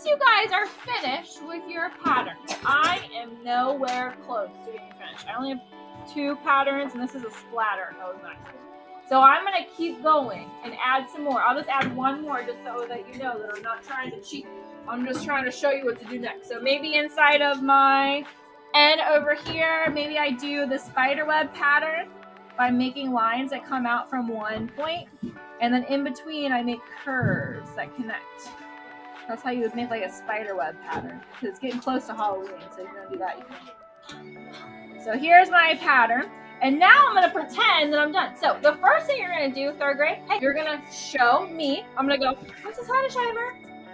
you guys are finished with your pattern, I am nowhere close to being finished. I only have 2 patterns, and this is a splatter. That was nice. So I'm going to keep going and add some more. I'll just add 1 more just so that you know that I'm not trying to cheat. I'm just trying to show you what to do next. So maybe inside of my N over here, maybe I do the spiderweb pattern by making lines that come out from one point. And then in between, I make curves that connect. That's how you would make like a spiderweb pattern. Because it's getting close to Halloween, so if you're going to do that, you can. So here's my pattern. And now I'm going to pretend that I'm done. So the first thing you're going to do, 3rd grade, hey, you're going to show me. I'm going to go, Mrs. Hedesheimer,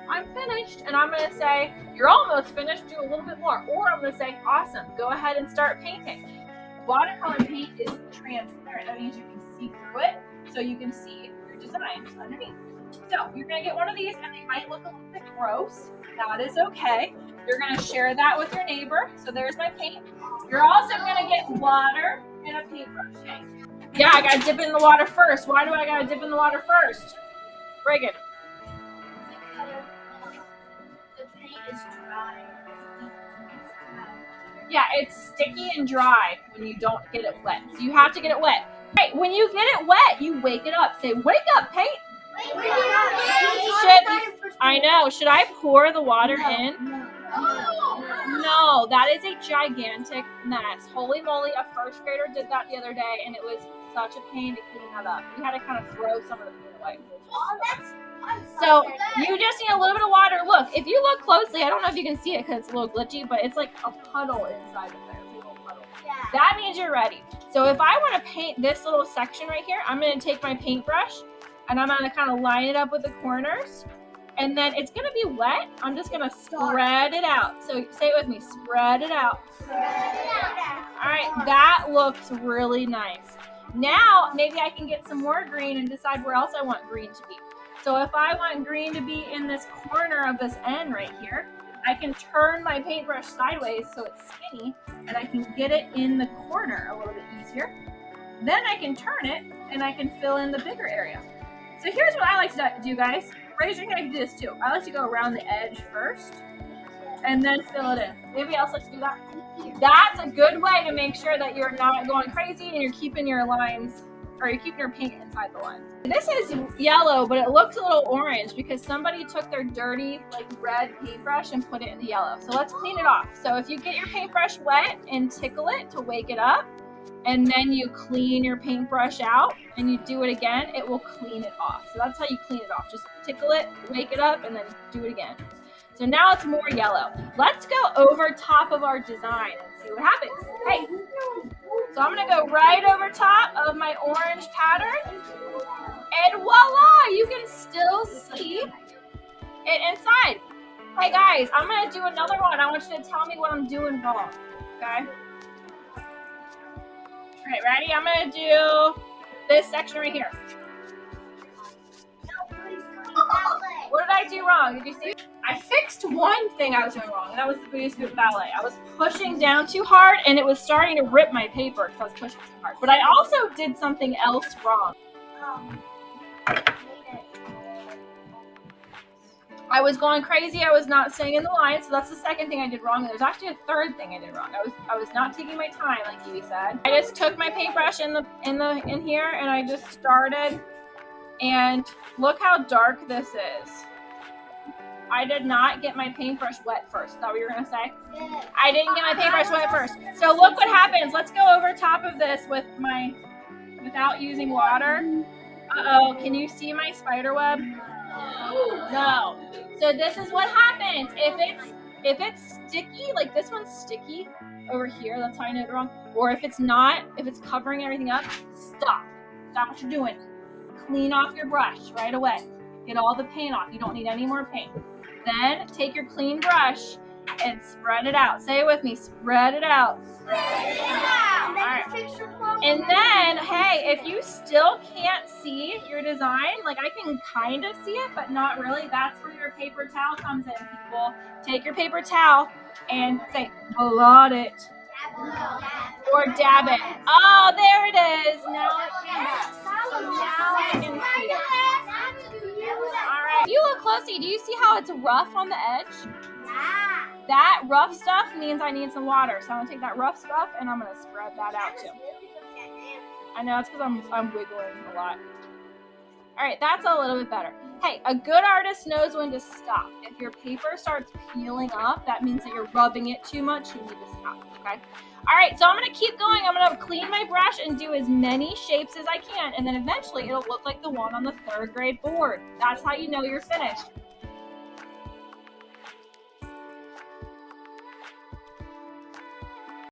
I'm finished. And I'm going to say, you're almost finished, do a little bit more. Or I'm going to say, awesome, go ahead and start painting. Watercolor paint is transparent. That means you can see through it, so you can see your designs underneath. So you're going to get one of these, and they might look a little bit gross. That is okay. You're going to share that with your neighbor. So there's my paint. You're also going to get water and a paintbrush. Okay. Yeah, I got to dip it in the water first. Why do I got to dip in the water first? Reagan. The paint is dry. Yeah, it's sticky and dry when you don't get it wet. So you have to get it wet. Right, when you get it wet, you wake it up. Say, wake up, paint. I know. Should I pour the water in? No, that is a gigantic mess. Holy moly, a 1st grader did that the other day, and it was such a pain to clean that up. We had to kind of throw some of the paint away. So you just need a little bit of water. Look, if you look closely, I don't know if you can see it because it's a little glitchy, but it's like a puddle inside of there. It's a little puddle. Yeah. That means you're ready. So if I want to paint this little section right here, I'm going to take my paintbrush and I'm going to kind of line it up with the corners. And then it's going to be wet. I'm just going to spread it out. So say it with me, spread it out. All right, that looks really nice. Now maybe I can get some more green and decide where else I want green to be. So if I want green to be in this corner of this N right here, I can turn my paintbrush sideways so it's skinny, and I can get it in the corner a little bit easier. Then I can turn it, and I can fill in the bigger area. So here's what I like to do, guys. Raise your hand if you can do this too. I like to go around the edge first, and then fill it in. Anybody else like to do that? That's a good way to make sure that you're not going crazy and you're keeping your lines, or you're keeping your paint inside the lines. This is yellow, but it looks a little orange because somebody took their dirty, like red paintbrush and put it in the yellow. So let's clean it off. So if you get your paintbrush wet and tickle it to wake it up, and then you clean your paintbrush out and you do it again, it will clean it off. So that's how you clean it off. Just tickle it, wake it up, and then do it again. So now it's more yellow. Let's go over top of our design and see what happens. Hey, so I'm gonna go right over top of my orange pattern, and voila, you can still see it inside. Hey guys, I'm gonna do another one. I want you to tell me what I'm doing wrong, okay? All right, ready? I'm gonna do this section right here. What did I do wrong? Did you see? I fixed one thing I was doing wrong, and that was the booty scoop ballet. I was pushing down too hard, and it was starting to rip my paper because I was pushing too hard. But I also did something else wrong. I was going crazy. I was not staying in the line, so that's the second thing I did wrong. There's actually a 3rd thing I did wrong. I was not taking my time, like Kiwi said. I just took my paintbrush in here, and I just started. And look how dark this is. I did not get my paintbrush wet first. Is that what you were gonna say? Yeah. I didn't get my paintbrush wet first. So look what happens. Let's go over top of this without using water. Uh-oh, can you see my spider web? No. So this is what happens. If it's sticky, like this one's sticky over here, that's how I know it's wrong. Or if it's not, if it's covering everything up, stop. Stop what you're doing. Clean off your brush right away. Get all the paint off. You don't need any more paint. Then take your clean brush and spread it out. Say it with me. Spread it out. Spread it out. All right. And then, hey, if you still can't see your design, like I can kind of see it, but not really, that's where your paper towel comes in, people. Take your paper towel and say, blot it. Or dab it. Oh, there it is. Now it can. So now I can see it. All right. If you look closely, do you see how it's rough on the edge? Yeah. That rough stuff means I need some water. So I'm gonna take that rough stuff and I'm gonna spread that out too. I know, it's because I'm wiggling a lot. All right, that's a little bit better. Hey, a good artist knows when to stop. If your paper starts peeling up, that means that you're rubbing it too much. You need to stop, okay? All right, so I'm gonna keep going. I'm gonna clean my brush and do as many shapes as I can, and then eventually it'll look like the one on the 3rd grade board. That's how you know you're finished.